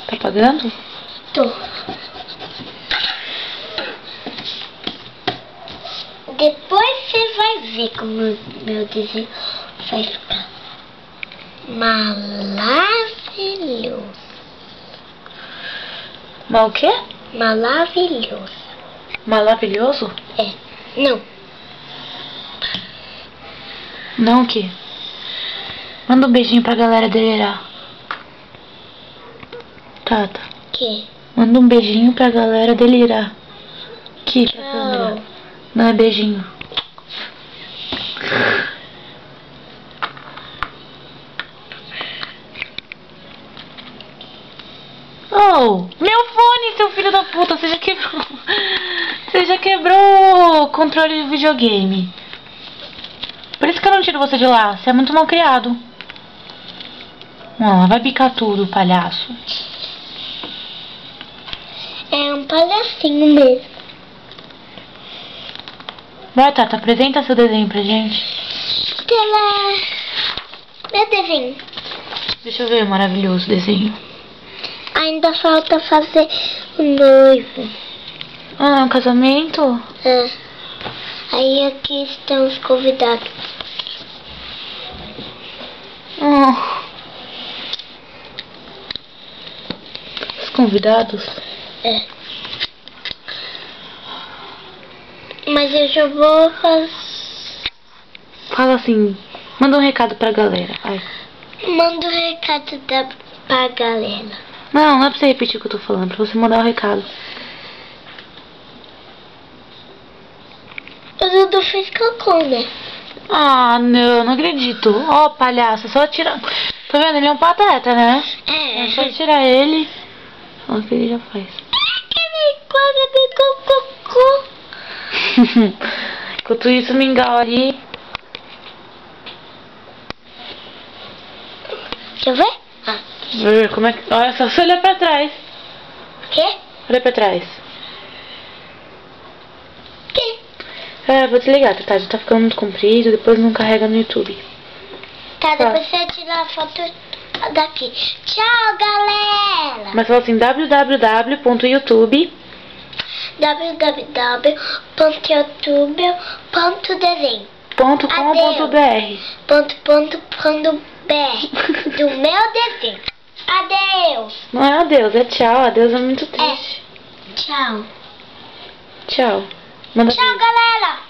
Tá pagando? Tô. Depois você vai ver como meu desenho vai ficar maravilhoso. Mas o quê? Maravilhoso. Maravilhoso? É. Não. Não o quê? Manda um beijinho pra galera delirar. Tata. Que? Manda um beijinho pra galera delirar. Aqui pra câmera. Não é beijinho. Oh, meu fone, seu filho da puta, você já quebrou. Você já quebrou o controle de videogame. Por isso que eu não tiro você de lá, você é muito mal criado. Vai bicar tudo, palhaço. É um palhacinho mesmo. Vai, Tata, apresenta seu desenho pra gente. Meu desenho. Deixa eu ver o maravilhoso desenho. Ainda falta fazer o noivo. Ah, um casamento? É. Aí aqui estão os convidados. Os convidados? É. Mas eu já vou fazer. Fala assim, manda um recado pra galera. Ai. Manda um recado pra galera. Não é pra você repetir o que eu tô falando, pra você mandar o recado. O Dudu fez cocô, né? Ah, não acredito. Ó, palhaço, só tirar. Tá vendo? Ele é um pateta, né? É só tirar ele. Olha o que ele já faz. Cocô. Enquanto isso, o mingau ali. Deixa eu ver. Como é que. Olha só, você olha pra trás. Quê? Olha pra trás. Quê? Vou desligar, tá? Já tá ficando muito comprido, depois não carrega no YouTube. Tá, depois você tirar a foto daqui. Tchau, galera! Mas fala assim, www.youtube www.youtube.desenho .com.br do meu desenho. Adeus! Não é adeus, é tchau. Adeus é muito triste. Tchau. Tchau. Manda Tchau, galera!